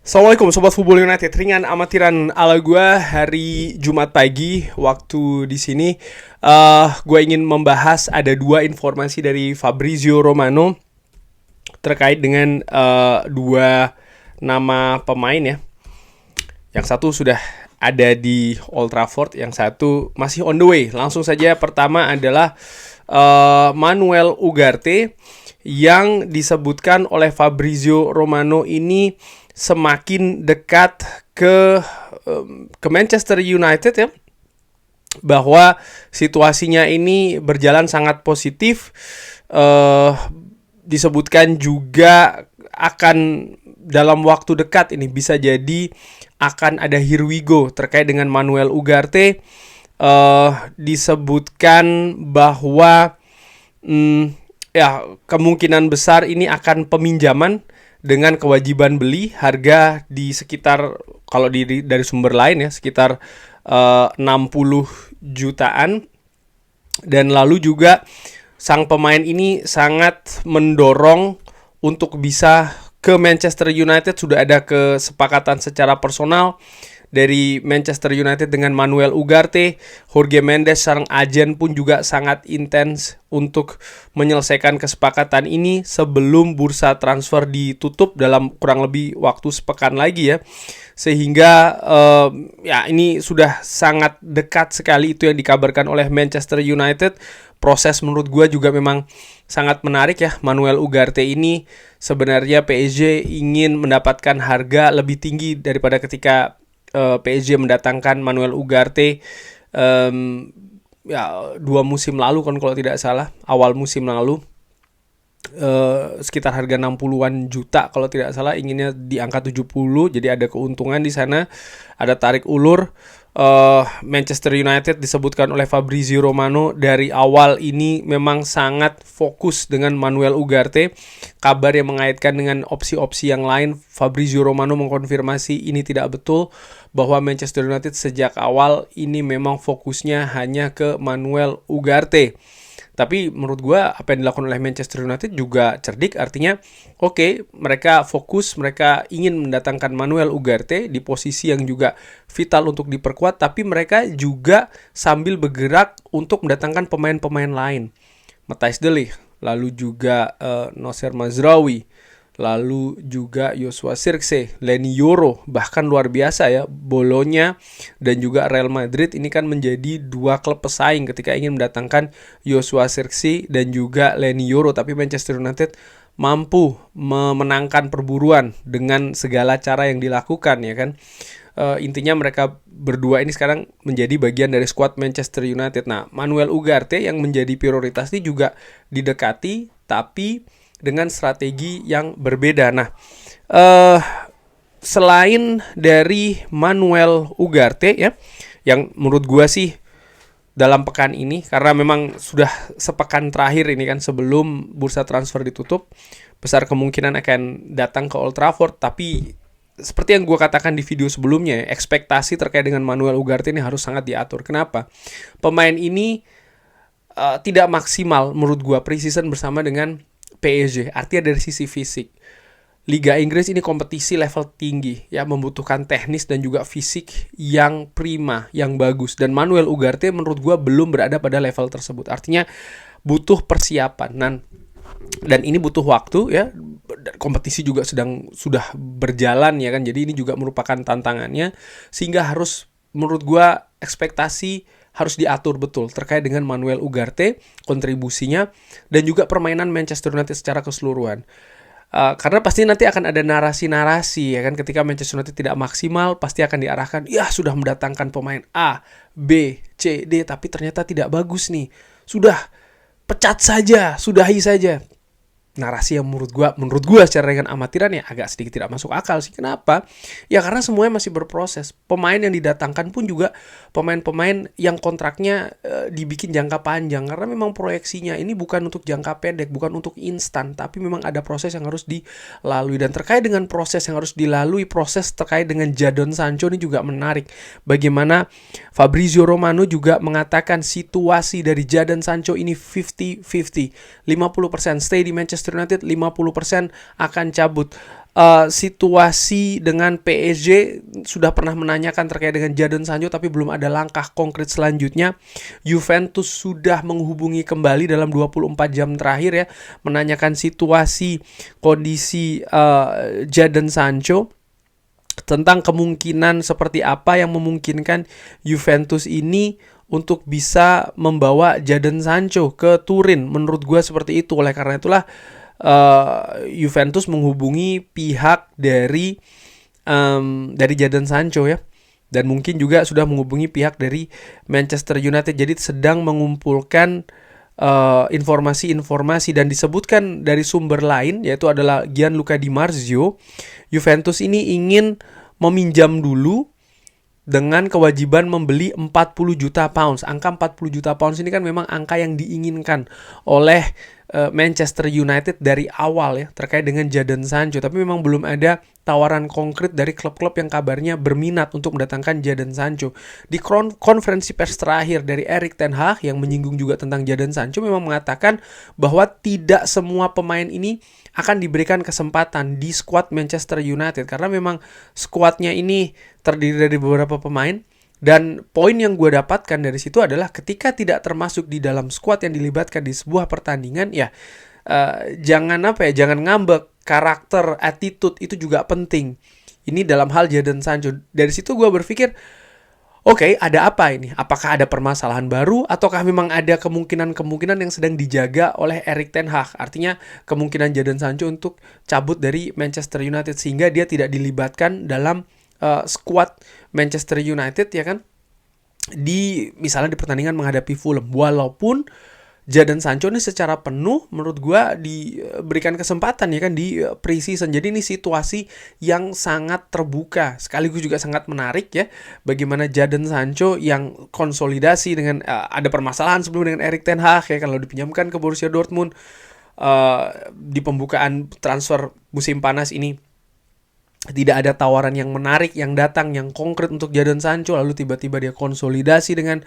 Assalamualaikum Sobat Football United, ringan amatiran ala gue hari Jumat pagi waktu di sini. Gue ingin membahas ada dua informasi dari Fabrizio Romano terkait dengan dua nama pemain ya. Yang satu sudah ada di Old Trafford, yang satu masih on the way. Langsung saja, pertama adalah Manuel Ugarte yang disebutkan oleh Fabrizio Romano ini semakin dekat ke Manchester United ya, bahwa situasinya ini berjalan sangat positif. Disebutkan juga akan dalam waktu dekat ini bisa jadi akan ada here we go terkait dengan Manuel Ugarte. Disebutkan bahwa ya kemungkinan besar ini akan peminjaman dengan kewajiban beli, harga di sekitar, kalau dari sumber lain ya, sekitar 60 jutaan. Dan lalu juga sang pemain ini sangat mendorong untuk bisa ke Manchester United. Sudah ada kesepakatan secara personal dari Manchester United dengan Manuel Ugarte. Jorge Mendes sang agen pun juga sangat intens untuk menyelesaikan kesepakatan ini sebelum bursa transfer ditutup dalam kurang lebih waktu sepekan lagi ya. Sehingga ya ini sudah sangat dekat sekali, itu yang dikabarkan oleh Manchester United. Proses menurut gue juga memang sangat menarik ya. Manuel Ugarte ini sebenarnya PSG ingin mendapatkan harga lebih tinggi daripada ketika PSG mendatangkan Manuel Ugarte ya 2 musim lalu kan kalau tidak salah, awal musim lalu. Sekitar harga 60-an juta kalau tidak salah, inginnya di angka 70, jadi ada keuntungan di sana, ada tarik ulur. Manchester United disebutkan oleh Fabrizio Romano dari awal ini memang sangat fokus dengan Manuel Ugarte. Kabar yang mengaitkan dengan opsi-opsi yang lain, Fabrizio Romano mengkonfirmasi ini tidak betul, bahwa Manchester United sejak awal ini memang fokusnya hanya ke Manuel Ugarte. Tapi menurut gue apa yang dilakukan oleh Manchester United juga cerdik. Artinya oke, mereka fokus, mereka ingin mendatangkan Manuel Ugarte di posisi yang juga vital untuk diperkuat, tapi mereka juga sambil bergerak untuk mendatangkan pemain-pemain lain. Matthijs de Ligt, lalu juga Nocer Mazraoui, lalu juga Joshua Zirkzee, Leny Yoro, bahkan luar biasa ya, Bologna dan juga Real Madrid ini kan menjadi dua klub pesaing ketika ingin mendatangkan Joshua Zirkzee dan juga Leny Yoro. Tapi Manchester United mampu memenangkan perburuan dengan segala cara yang dilakukan ya kan. Intinya mereka berdua ini sekarang menjadi bagian dari skuad Manchester United. Nah, Manuel Ugarte yang menjadi prioritas ini juga didekati, tapi dengan strategi yang berbeda. Nah, selain dari Manuel Ugarte ya, yang menurut gua sih dalam pekan ini, karena memang sudah sepekan terakhir ini kan sebelum bursa transfer ditutup, besar kemungkinan akan datang ke Old Trafford. Tapi seperti yang gue katakan di video sebelumnya, ekspektasi terkait dengan Manuel Ugarte ini harus sangat diatur. Kenapa? Pemain ini tidak maksimal menurut gue pre-season bersama dengan PSG. Artinya dari sisi fisik, Liga Inggris ini kompetisi level tinggi ya, membutuhkan teknis dan juga fisik yang prima, yang bagus. Dan Manuel Ugarte menurut gue belum berada pada level tersebut. Artinya butuh persiapan dan ini butuh waktu ya. Kompetisi juga sudah berjalan ya kan. Jadi ini juga merupakan tantangannya, sehingga harus menurut gue ekspektasi harus diatur betul terkait dengan Manuel Ugarte, kontribusinya, dan juga permainan Manchester United secara keseluruhan. Karena pasti nanti akan ada narasi-narasi ya kan, ketika Manchester United tidak maksimal pasti akan diarahkan, ya sudah mendatangkan pemain A, B, C, D, tapi ternyata tidak bagus nih. Sudah, pecat saja, sudahi saja. Narasi yang menurut gua secara dengan amatiran ya agak sedikit tidak masuk akal sih. Kenapa? Ya karena semuanya masih berproses. Pemain yang didatangkan pun juga pemain-pemain yang kontraknya dibikin jangka panjang, karena memang proyeksinya ini bukan untuk jangka pendek, bukan untuk instan, tapi memang ada proses yang harus dilalui. Dan terkait dengan proses yang harus dilalui, proses terkait dengan Jadon Sancho ini juga menarik. Bagaimana Fabrizio Romano juga mengatakan situasi dari Jadon Sancho ini 50-50, 50% stay di Manchester United, 50% akan cabut. situasi dengan PSG sudah pernah menanyakan terkait dengan Jadon Sancho tapi belum ada langkah konkret selanjutnya. Juventus sudah menghubungi kembali dalam 24 jam terakhir ya, menanyakan situasi kondisi Jadon Sancho, tentang kemungkinan seperti apa yang memungkinkan Juventus ini untuk bisa membawa Jadon Sancho ke Turin. Menurut gue seperti itu. Oleh karena itulah Juventus menghubungi pihak dari Jadon Sancho ya, dan mungkin juga sudah menghubungi pihak dari Manchester United. Jadi sedang mengumpulkan informasi-informasi, dan disebutkan dari sumber lain yaitu adalah Gianluca Di Marzio, Juventus ini ingin meminjam dulu dengan kewajiban membeli 40 juta pounds. Angka 40 juta pounds ini kan memang angka yang diinginkan oleh Manchester United dari awal ya, terkait dengan Jadon Sancho. Tapi memang belum ada tawaran konkret dari klub-klub yang kabarnya berminat untuk mendatangkan Jadon Sancho. Di konferensi pers terakhir dari Erik ten Hag yang menyinggung juga tentang Jadon Sancho, memang mengatakan bahwa tidak semua pemain ini akan diberikan kesempatan di skuad Manchester United, karena memang skuadnya ini terdiri dari beberapa pemain. Dan poin yang gue dapatkan dari situ adalah ketika tidak termasuk di dalam skuad yang dilibatkan di sebuah pertandingan, ya jangan ngambek. Karakter, attitude itu juga penting. Ini dalam hal Jadon Sancho. Dari situ gue berpikir, oke, ada apa ini? Apakah ada permasalahan baru ataukah memang ada kemungkinan yang sedang dijaga oleh Erik ten Hag? Artinya kemungkinan Jadon Sancho untuk cabut dari Manchester United sehingga dia tidak dilibatkan dalam skuad Manchester United ya kan, misalnya di pertandingan menghadapi Fulham. Walaupun Jadon Sancho ini secara penuh menurut gue diberikan kesempatan ya kan di pre-season. Jadi ini situasi yang sangat terbuka sekaligus juga sangat menarik ya, bagaimana Jadon Sancho yang konsolidasi dengan ada permasalahan sebelum dengan Erik ten Hag ya, kalau dipinjamkan ke Borussia Dortmund di pembukaan transfer musim panas ini tidak ada tawaran yang menarik yang datang yang konkret untuk Jadon Sancho, lalu tiba-tiba dia konsolidasi dengan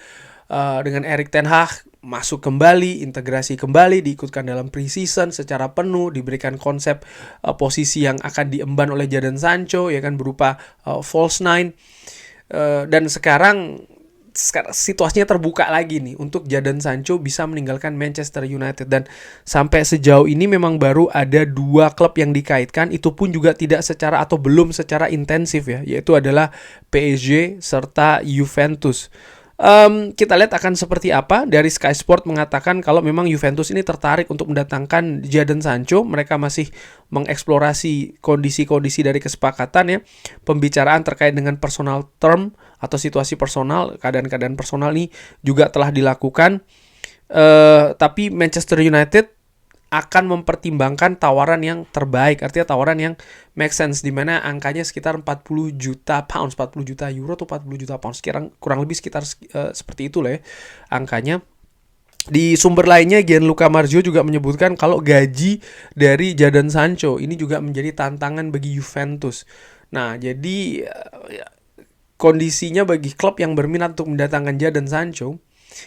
Erik ten Hag, masuk kembali, integrasi kembali, diikutkan dalam pre-season secara penuh, diberikan konsep posisi yang akan diemban oleh Jadon Sancho ya kan, berupa false nine, dan sekarang situasinya terbuka lagi nih untuk Jadon Sancho bisa meninggalkan Manchester United. Dan sampai sejauh ini memang baru ada 2 klub yang dikaitkan, itu pun juga tidak secara atau belum secara intensif ya, yaitu adalah PSG serta Juventus. Kita lihat akan seperti apa. Dari Sky Sport mengatakan kalau memang Juventus ini tertarik untuk mendatangkan Jadon Sancho. Mereka masih mengeksplorasi kondisi-kondisi dari kesepakatan ya, pembicaraan terkait dengan personal term atau situasi personal, keadaan-keadaan personal ini juga telah dilakukan. Tapi Manchester United akan mempertimbangkan tawaran yang terbaik, artinya tawaran yang make sense, di mana angkanya sekitar 40 juta pounds, 40 juta euro atau 40 juta pounds, kurang lebih sekitar seperti itu lah ya angkanya. Di sumber lainnya Gianluca Marzio juga menyebutkan kalau gaji dari Jadon Sancho ini juga menjadi tantangan bagi Juventus. Nah, jadi kondisinya bagi klub yang berminat untuk mendatangkan Jadon Sancho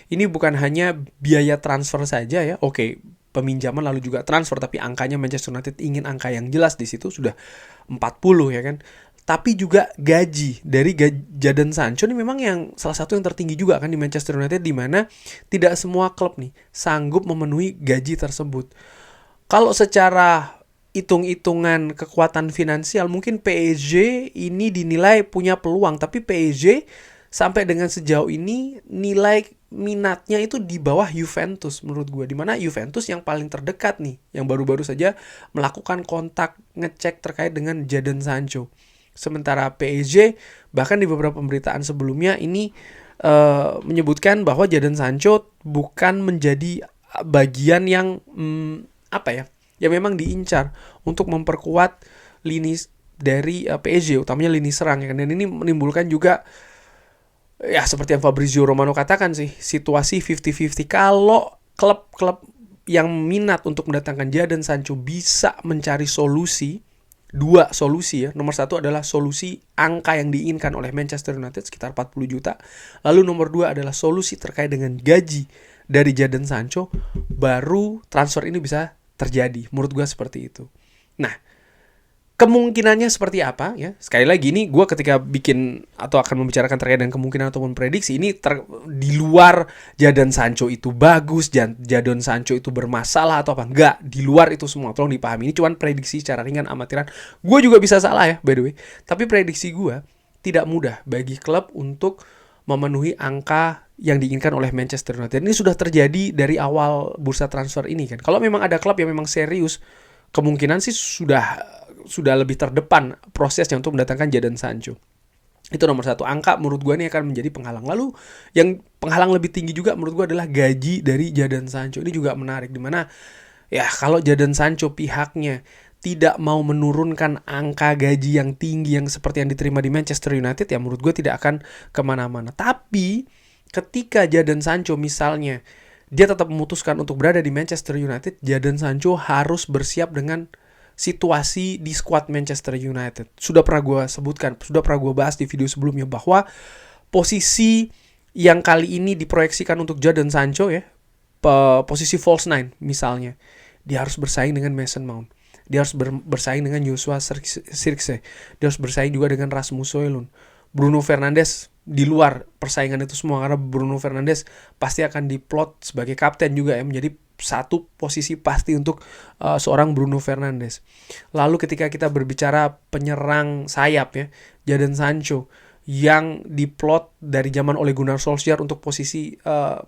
ini bukan hanya biaya transfer saja ya. Oke, peminjaman lalu juga transfer, tapi angkanya Manchester United ingin angka yang jelas di situ, sudah 40 ya kan. Tapi juga gaji dari Jadon Sancho ini memang yang salah satu yang tertinggi juga kan di Manchester United, di mana tidak semua klub nih sanggup memenuhi gaji tersebut. Kalau secara hitung-hitungan kekuatan finansial mungkin PSG ini dinilai punya peluang, tapi PSG sampai dengan sejauh ini nilai minatnya itu di bawah Juventus menurut gue, dimana Juventus yang paling terdekat nih, yang baru-baru saja melakukan kontak ngecek terkait dengan Jadon Sancho. Sementara PSG bahkan di beberapa pemberitaan sebelumnya ini menyebutkan bahwa Jadon Sancho bukan menjadi bagian yang yang memang diincar untuk memperkuat lini dari PSG, utamanya lini serang ya kan. Dan ini menimbulkan juga ya seperti yang Fabrizio Romano katakan sih, situasi 50-50. Kalau klub-klub yang minat untuk mendatangkan Jadon Sancho bisa mencari solusi, 2 solusi ya. Nomor 1 adalah solusi angka yang diinginkan oleh Manchester United sekitar 40 juta. Lalu nomor 2 adalah solusi terkait dengan gaji dari Jadon Sancho, baru transfer ini bisa terjadi. Menurut gue seperti itu. Nah, Kemungkinannya seperti apa ya? Sekali lagi ini gue ketika bikin atau akan membicarakan terkait dengan kemungkinan ataupun prediksi ini di luar Jadon Sancho itu bagus, Jadon Sancho itu bermasalah atau apa. Enggak, di luar itu semua. Tolong dipahami. Ini cuma prediksi secara ringan amatiran. Gue juga bisa salah ya, by the way. Tapi prediksi gue tidak mudah bagi klub untuk memenuhi angka yang diinginkan oleh Manchester United. Ini sudah terjadi dari awal bursa transfer ini kan. Kalau memang ada klub yang memang serius, kemungkinan sih sudah lebih terdepan prosesnya untuk mendatangkan Jadon Sancho. Itu nomor satu. Angka menurut gue ini akan menjadi penghalang. Lalu yang penghalang lebih tinggi juga menurut gue adalah gaji dari Jadon Sancho. Ini juga menarik, dimana ya kalau Jadon Sancho pihaknya tidak mau menurunkan angka gaji yang tinggi yang seperti yang diterima di Manchester United, ya menurut gue tidak akan kemana-mana. Tapi ketika Jadon Sancho misalnya dia tetap memutuskan untuk berada di Manchester United, Jadon Sancho harus bersiap dengan situasi di skuad Manchester United. Sudah pernah gue sebutkan, sudah pernah gue bahas di video sebelumnya bahwa posisi yang kali ini diproyeksikan untuk Jadon Sancho ya, posisi false nine misalnya, dia harus bersaing dengan Mason Mount. Dia harus bersaing dengan Joshua Zirkzee. Dia harus bersaing juga dengan Rasmus Højlund. Bruno Fernandes di luar persaingan itu semua, karena Bruno Fernandes pasti akan diplot sebagai kapten juga ya, menjadi satu posisi pasti untuk seorang Bruno Fernandes. Lalu ketika kita berbicara penyerang sayap ya, Jadon Sancho yang diplot dari zaman Ole Gunnar Solskjaer untuk posisi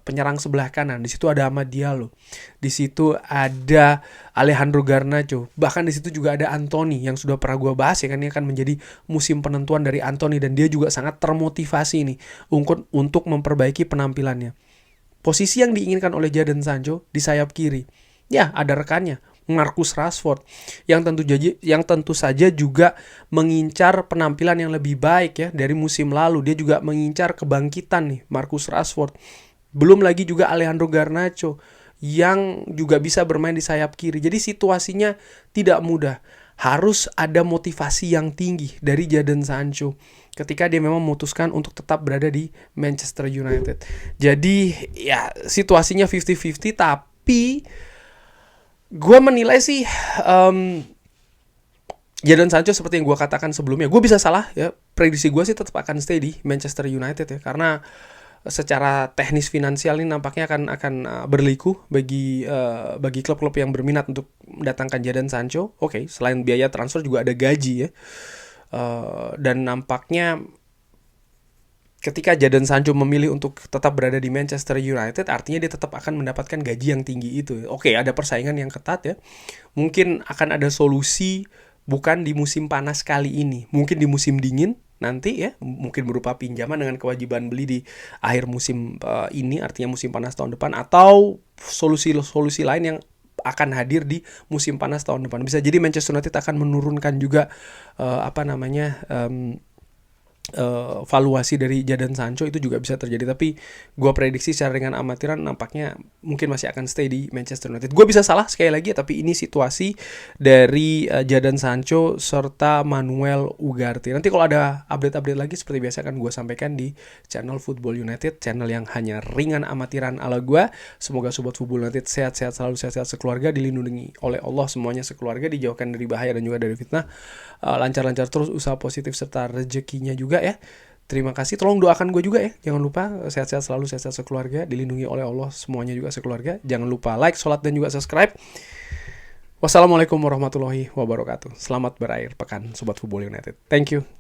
penyerang sebelah kanan. Di situ ada Amad Diallo, di situ ada Alejandro Garnacho, bahkan di situ juga ada Anthony yang sudah pernah gue bahas ya kan. Ini akan menjadi musim penentuan dari Anthony dan dia juga sangat termotivasi nih untuk memperbaiki penampilannya. Posisi yang diinginkan oleh Jadon Sancho di sayap kiri, ya ada rekannya Marcus Rashford yang tentu saja juga mengincar penampilan yang lebih baik ya dari musim lalu. Dia juga mengincar kebangkitan nih Marcus Rashford. Belum lagi juga Alejandro Garnacho yang juga bisa bermain di sayap kiri. Jadi situasinya tidak mudah. Harus ada motivasi yang tinggi dari Jadon Sancho ketika dia memang memutuskan untuk tetap berada di Manchester United. Jadi ya situasinya 50-50, tapi gue menilai sih Jadon Sancho seperti yang gue katakan sebelumnya, gue bisa salah ya, prediksi gue sih tetap akan stay di Manchester United ya, karena secara teknis finansial ini nampaknya akan berliku bagi klub-klub yang berminat untuk mendatangkan Jadon Sancho. Oke, selain biaya transfer juga ada gaji ya, dan nampaknya ketika Jadon Sancho memilih untuk tetap berada di Manchester United, artinya dia tetap akan mendapatkan gaji yang tinggi itu. Oke, ada persaingan yang ketat ya. Mungkin akan ada solusi bukan di musim panas kali ini, mungkin di musim dingin nanti ya, mungkin berupa pinjaman dengan kewajiban beli di akhir musim ini, artinya musim panas tahun depan, atau solusi lain yang akan hadir di musim panas tahun depan. Bisa jadi Manchester United akan menurunkan juga valuasi dari Jadon Sancho, itu juga bisa terjadi. Tapi gue prediksi secara ringan amatiran nampaknya mungkin masih akan stay di Manchester United. Gue bisa salah sekali lagi, tapi ini situasi dari Jadon Sancho serta Manuel Ugarte. Nanti kalau ada update-update lagi seperti biasa akan gue sampaikan di channel Football United, channel yang hanya ringan amatiran ala gue. Semoga Sobat Football United sehat-sehat selalu, sehat-sehat sekeluarga, dilindungi oleh Allah semuanya sekeluarga, dijauhkan dari bahaya dan juga dari fitnah, lancar-lancar terus usaha positif serta rezekinya juga ya. Terima kasih, tolong doakan gue juga ya. Jangan lupa sehat-sehat selalu, sehat-sehat sekeluarga, dilindungi oleh Allah semuanya juga sekeluarga. Jangan lupa like, sholat, dan juga subscribe. Wassalamualaikum warahmatullahi wabarakatuh. Selamat berakhir pekan Sobat Football United. Thank you.